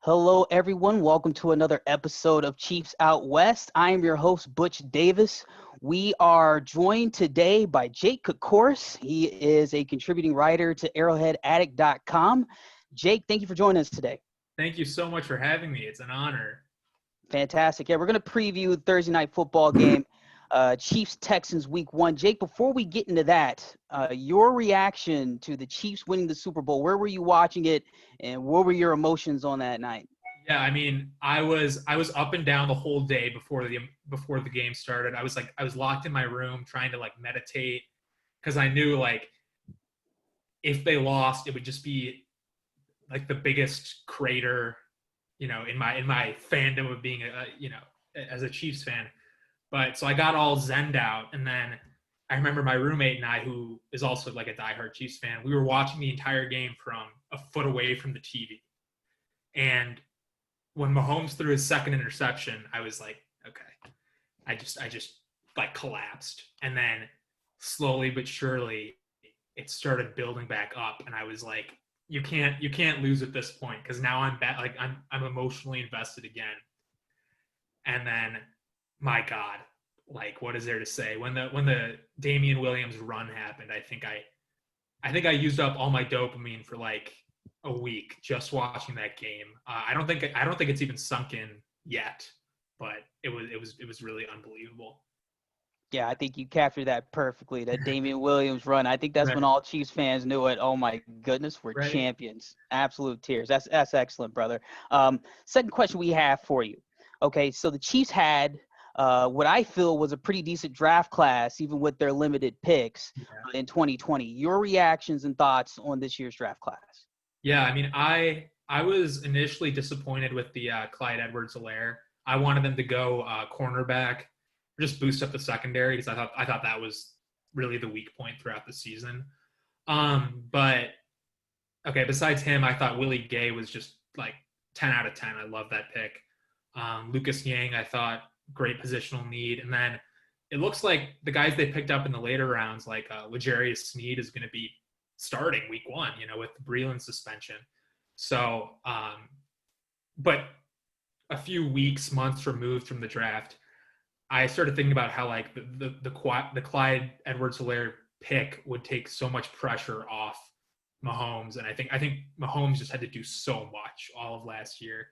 Hello, everyone. Welcome to another episode of Chiefs Out West. I am your host, Butch Davis. We are joined today by Jake Kokoris. He is a contributing writer to Arrowheadaddict.com. Jake, thank you for joining us today. Thank you so much for having me. It's an honor. Fantastic. Yeah, we're going to preview Thursday night football game, Chiefs Texans week 1. Jake, before we get into that, your reaction to the Chiefs winning the Super Bowl, where were you watching it and what were your emotions on that night? Yeah, I mean, I was up and down the whole day before the game started. I was locked in my room trying to meditate because I knew if they lost, it would just be the biggest crater, in my fandom of being as a Chiefs fan. But so I got all zenned out, and then I remember my roommate and I, who is also a diehard Chiefs fan, we were watching the entire game from a foot away from the TV. And when Mahomes threw his second interception, I was like, okay, I just collapsed. And then slowly but surely it started building back up. And I was like, you can't lose at this point, because now I'm back. I'm emotionally invested again. And then, my God, what is there to say? When the Damian Williams run happened, I think I used up all my dopamine for a week just watching that game. I don't think it's even sunk in yet, but it was really unbelievable. Yeah, I think you captured that perfectly, that Damian Williams run. I think that's Right. when all Chiefs fans knew it. Oh, my goodness, we're Right. champions. Absolute tears. That's excellent, brother. Second question we have for you. Okay, so the Chiefs had what I feel was a pretty decent draft class, even with their limited picks Yeah. in 2020. Your reactions and thoughts on this year's draft class? Yeah, I mean, I was initially disappointed with the Clyde Edwards-Helaire. I wanted them to go cornerback, just boost up the secondary, because I thought that was really the weak point throughout the season. But okay, besides him, I thought Willie Gay was just 10 out of 10. I love that pick. Lucas Yang, I thought, great positional need. And then it looks like the guys they picked up in the later rounds, L'Jarius Sneed, is going to be starting week 1, with the Breeland suspension. So, but a few months removed from the draft, I started thinking about how the Clyde Edwards-Helaire pick would take so much pressure off Mahomes, and I think Mahomes just had to do so much all of last year,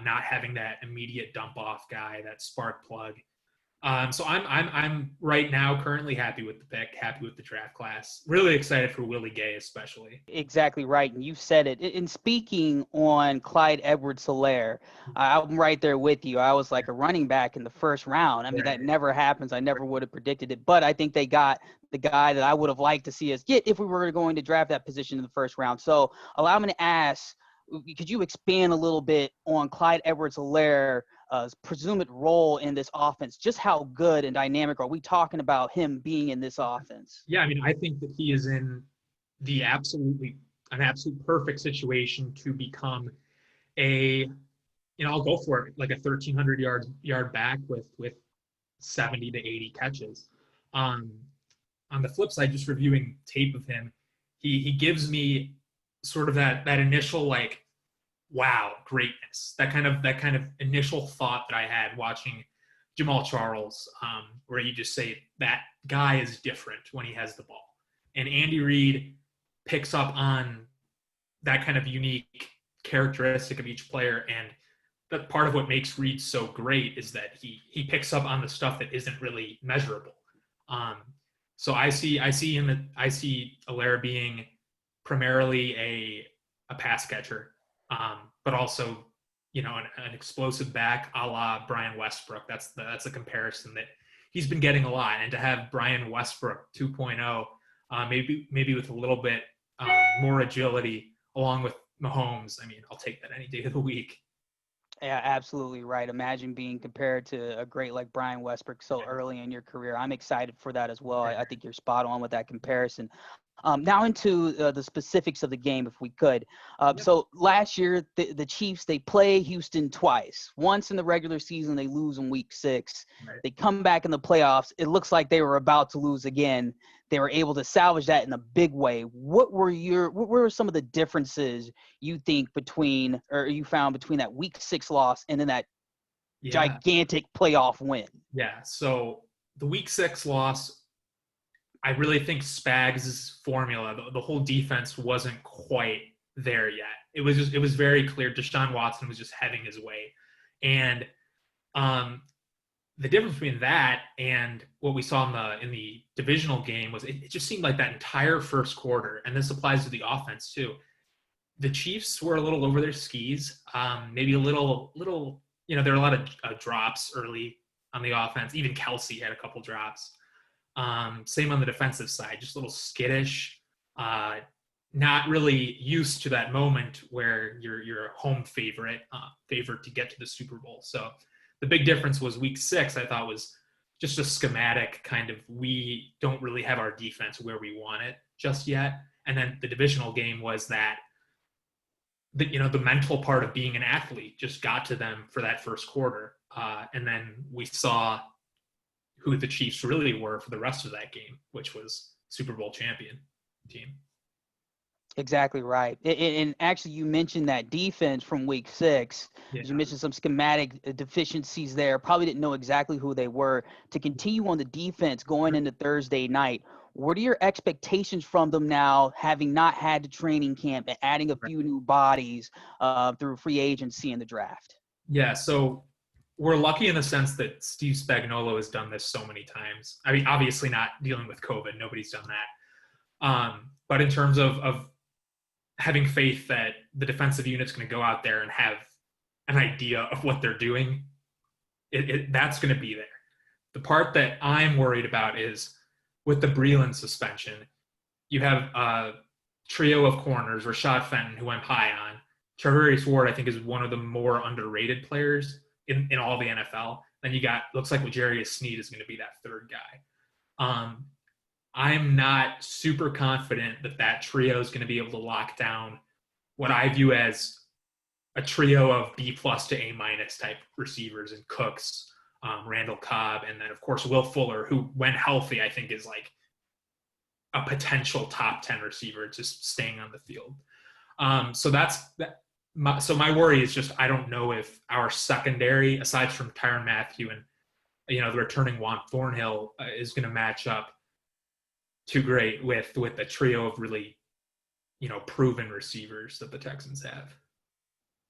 not having that immediate dump off guy, that spark plug. So I'm right now currently happy with the pick, happy with the draft class. Really excited for Willie Gay, especially. Exactly right, and you said it. And speaking on Clyde Edwards-Helaire, I'm right there with you. I was like a running back in the first round. I mean, that never happens. I never would have predicted it, but I think they got the guy that I would have liked to see us get if we were going to draft that position in the first round. So allow me to ask, could you expand a little bit on Clyde Edwards-Helaire presumed role in this offense? Just how good and dynamic are we talking about him being in this offense? Yeah, I mean, I think that he is in an absolute perfect situation to become I'll go for it, like a 1,300 yard back with 70 to 80 catches. On the flip side, just reviewing tape of him, he gives me sort of that initial wow, greatness, that kind of initial thought that I had watching Jamal Charles, where you just say that guy is different when he has the ball. And Andy Reid picks up on that kind of unique characteristic of each player. And that part of what makes Reid so great is that he picks up on the stuff that isn't really measurable. So I see Helaire being primarily a pass catcher, but also an explosive back a la Brian Westbrook. That's a comparison that he's been getting a lot. And to have Brian Westbrook 2.0, maybe with a little bit more agility along with Mahomes, I mean, I'll take that any day of the week. Yeah, absolutely right. Imagine being compared to a great like Brian Westbrook so early in your career. I'm excited for that as well. I think you're spot on with that comparison. Now into the specifics of the game, if we could. Yep. So last year, the Chiefs, they play Houston twice. Once in the regular season, they lose in week 6. Right. They come back in the playoffs. It looks like they were about to lose again. They were able to salvage that in a big way. What were some of the differences you think you found between that week 6 loss and then that gigantic playoff win? Yeah. So the week 6 loss, I really think Spags' formula, the whole defense wasn't quite there yet. It was very clear Deshaun Watson was just having his way. And the difference between that and what we saw in the divisional game was it just seemed like that entire first quarter, and this applies to the offense too. The Chiefs were a little over their skis, maybe a little, there were a lot of drops early on the offense. Even Kelsey had a couple drops. Same on the defensive side, just a little skittish, not really used to that moment where you're a home favorite to get to the Super Bowl. So the big difference was week 6, I thought, was just a schematic kind of, we don't really have our defense where we want it just yet. And then the divisional game was that the mental part of being an athlete just got to them for that first quarter. And then we saw who the Chiefs really were for the rest of that game, which was Super Bowl champion team. Exactly right. And actually, you mentioned that defense from week 6. Yeah. You mentioned some schematic deficiencies there. Probably didn't know exactly who they were. To continue on the defense going into Thursday night, what are your expectations from them now, having not had the training camp and adding a few new bodies through free agency and the draft? Yeah, so we're lucky in the sense that Steve Spagnuolo has done this so many times. I mean, obviously not dealing with COVID. Nobody's done that. But in terms of having faith that the defensive unit's going to go out there and have an idea of what they're doing, that's going to be there. The part that I'm worried about is with the Breeland suspension, you have a trio of corners, Rashad Fenton, who I'm high on. Charvarius Ward, I think, is one of the more underrated players in all the NFL. Then you got, looks like L'Jarius Sneed is going to be that third guy. I'm not super confident that trio is going to be able to lock down what I view as a trio of B+ to A- type receivers in Cooks, Randall Cobb, and then, of course, Will Fuller, who, when healthy, I think is like a potential top 10 receiver just staying on the field. So that's that. So my worry is just I don't know if our secondary, aside from Tyrann Mathieu and the returning Juan Thornhill, is going to match up too great with a trio of really proven receivers that the Texans have.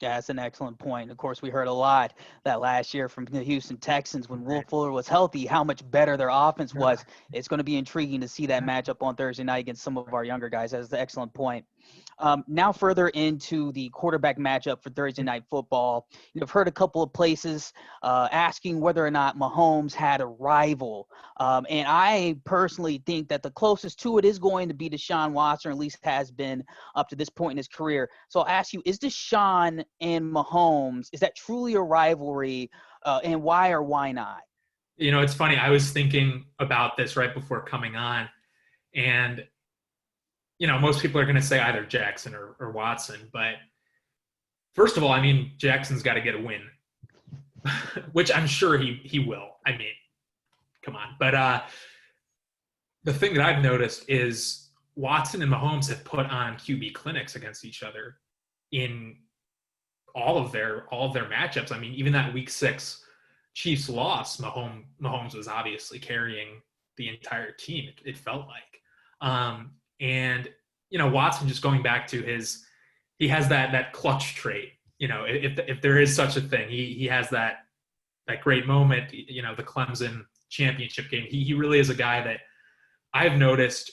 Yeah, that's an excellent point. Of course, we heard a lot that last year from the Houston Texans when Will Fuller was healthy, how much better their offense was. It's going to be intriguing to see that matchup on Thursday night against some of our younger guys. That's an excellent point. Now further into the quarterback matchup for Thursday Night Football, I've heard a couple of places asking whether or not Mahomes had a rival. And I personally think that the closest to it is going to be Deshaun Watson, or at least has been up to this point in his career. So I'll ask you, is Deshaun and Mahomes, is that truly a rivalry, and why or why not? It's funny. I was thinking about this right before coming on, and most people are going to say either Jackson or Watson. But first of all, I mean, Jackson's got to get a win, which I'm sure he will. I mean, come on. But the thing that I've noticed is Watson and Mahomes have put on QB clinics against each other in all of their matchups. I mean, even that week 6 Chiefs loss, Mahomes was obviously carrying the entire team. It felt like. And, Watson, just going back to he has that clutch trait. If there is such a thing, he has that great moment, the Clemson championship game. He really is a guy that I've noticed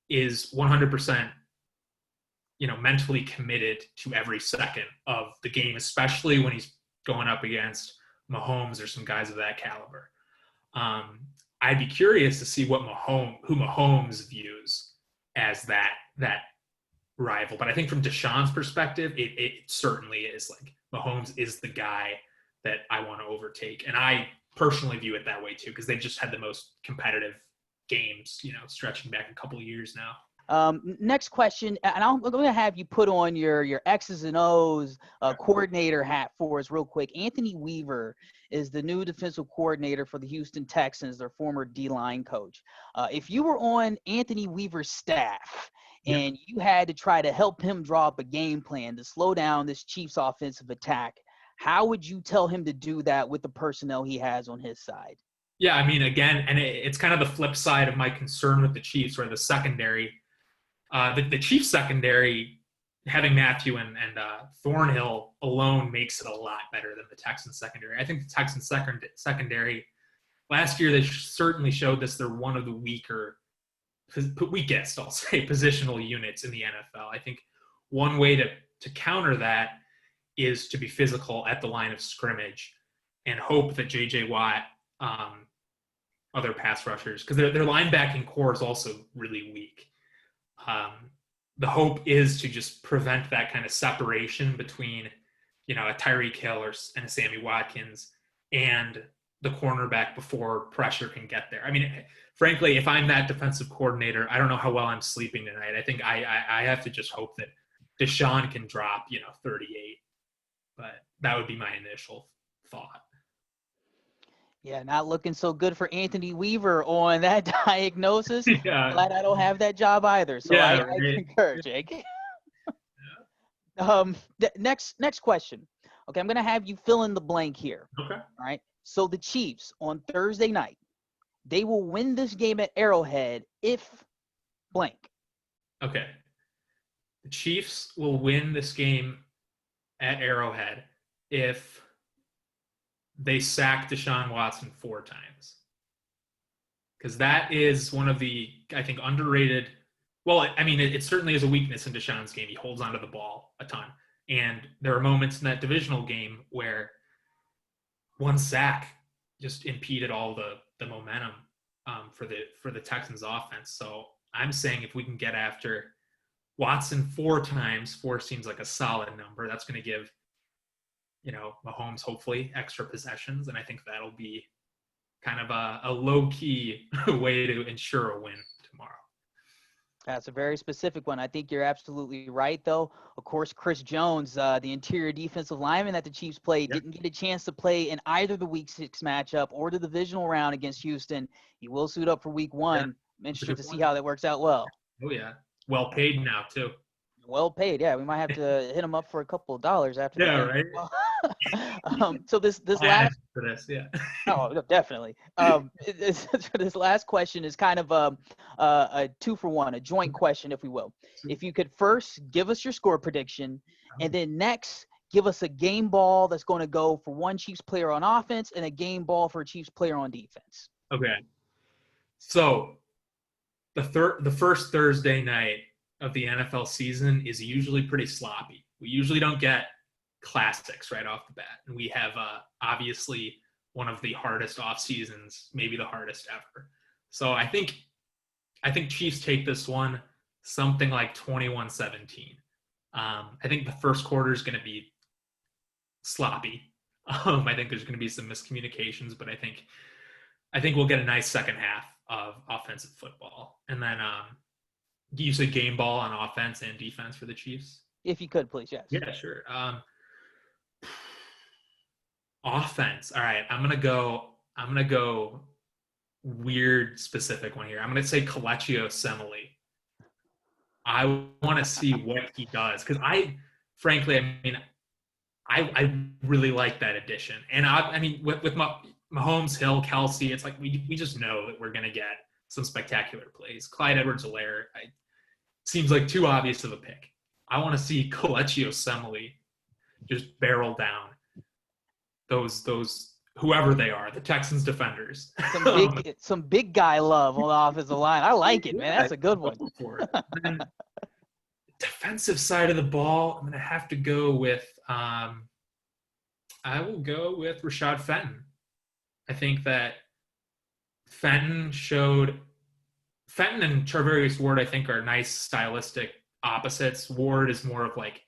is 100%, mentally committed to every second of the game, especially when he's going up against Mahomes or some guys of that caliber. I'd be curious to see who Mahomes views as that rival. But I think from Deshaun's perspective, it certainly is like Mahomes is the guy that I want to overtake. And I personally view it that way too, because they've just had the most competitive games, stretching back a couple of years now. Next question, and I'm going to have you put on your X's and O's coordinator hat for us real quick. Anthony Weaver is the new defensive coordinator for the Houston Texans, their former D-line coach. If you were on Anthony Weaver's staff and you had to try to help him draw up a game plan to slow down this Chiefs offensive attack, how would you tell him to do that with the personnel he has on his side? Yeah, I mean, again, and it's kind of the flip side of my concern with the Chiefs, or the secondary. The Chiefs secondary, having Matthew and Thornhill alone makes it a lot better than the Texans secondary. I think the Texans secondary last year, they certainly showed this. They're one of the weakest, I'll say, positional units in the NFL. I think one way to counter that is to be physical at the line of scrimmage and hope that J.J. Watt, other pass rushers, because their linebacking core is also really weak. The hope is to just prevent that kind of separation between, a Tyreek Hill and a Sammy Watkins and the cornerback before pressure can get there. I mean, frankly, if I'm that defensive coordinator, I don't know how well I'm sleeping tonight. I think I have to just hope that Deshaun can drop, 38. But that would be my initial thought. Yeah, not looking so good for Anthony Weaver on that diagnosis. Yeah. Glad I don't have that job either. So Yeah, I concur, Jake. Next question. Okay, I'm going to have you fill in the blank here. Okay. All right. So the Chiefs on Thursday night, they will win this game at Arrowhead if blank. Okay. The Chiefs will win this game at Arrowhead if they sack Deshaun Watson 4 times. Because that is one of the, I think, underrated. Well, I mean, it certainly is a weakness in Deshaun's game. He holds onto the ball a ton. And there are moments in that divisional game where one sack just impeded all the momentum for the Texans offense. So I'm saying if we can get after Watson 4 times, 4 seems like a solid number. That's going to give Mahomes, hopefully, extra possessions. And I think that'll be kind of a low-key way to ensure a win tomorrow. That's a very specific one. I think you're absolutely right, though. Of course, Chris Jones, the interior defensive lineman that the Chiefs played, didn't get a chance to play in either the Week 6 matchup or the divisional round against Houston. He will suit up for Week 1. I'm interested to see how that works out well. Oh, yeah. Well paid now, too. Well paid, yeah. We might have to hit him up for a couple of dollars after the game. Right. So this last for this, yeah. Oh, definitely. This last question is kind of a 2-for-1, a joint question, if we will. If you could first give us your score prediction, and then next give us a game ball that's going to go for one Chiefs player on offense and a game ball for a Chiefs player on defense. Okay. So the first Thursday night of the NFL season is usually pretty sloppy. We usually don't get classics right off the bat. And we have obviously one of the hardest off seasons, maybe the hardest ever. So I think Chiefs take this one something like 21-17. I think the first quarter is going to be sloppy. I think there's going to be some miscommunications, but I think we'll get a nice second half of offensive football. And then do you say game ball on offense and defense for the Chiefs? If you could, please, yes. Yeah, sure. Offense. All right, I'm gonna go weird specific one here. I'm gonna say Colecchio Semele. I want to see what he does because I really like that addition. And I mean with Mahomes, Hill, Kelsey, it's like we just know that we're gonna get some spectacular plays. Clyde Edwards-Helaire seems like too obvious of a pick. I want to see Colecchio Semele just barrel down those whoever they are, the Texans defenders. Some big guy love on the offensive line. I like it, man. That's a good one. Then, defensive side of the ball, I'm going to have to go with I will go with Rashad Fenton. I think that Fenton and Charvarius Ward, I think, are nice stylistic opposites. Ward is more of like,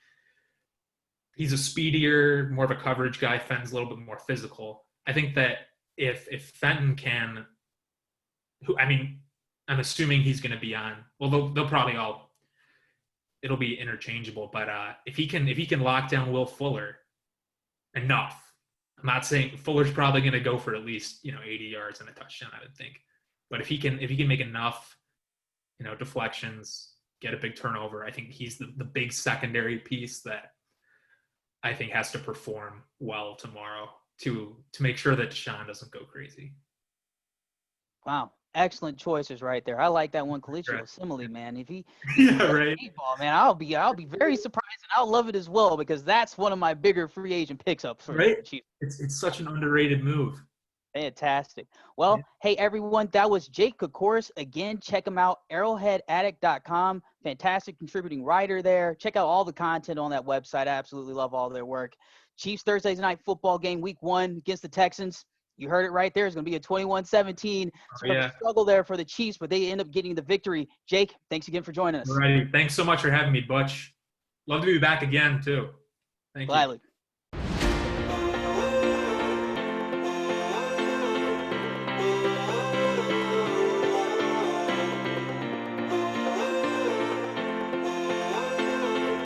he's a speedier, more of a coverage guy. Fenton's a little bit more physical. I think that if Fenton can, I'm assuming he's going to be on. Well, they'll probably all. It'll be interchangeable, but if he can lock down Will Fuller enough, I'm not saying Fuller's probably going to go for at least 80 yards and a touchdown, I would think. But if he can make enough, deflections, get a big turnover, I think he's the big secondary piece that I think has to perform well tomorrow to make sure that Deshaun doesn't go crazy. Wow. Excellent choices right there. I like that one, Colicchio Right. simile, man. If he Yeah, right. ball, man, I'll be very surprised and I'll love it as well because that's one of my bigger free agent picks up for Right. the Chiefs. It's such an underrated move. Fantastic. Well, hey, everyone, that was Jake Kokoris. Again, check him out, arrowheadaddict.com. Fantastic contributing writer there. Check out all the content on that website. I absolutely love all their work. Chiefs Thursday night football game, week 1 against the Texans. You heard it right there. It's going to be a 21-17 struggle there for the Chiefs, but they end up getting the victory. Jake, thanks again for joining us. All righty. Thanks so much for having me, Butch. Love to be back again, too. Thank you. Gladly.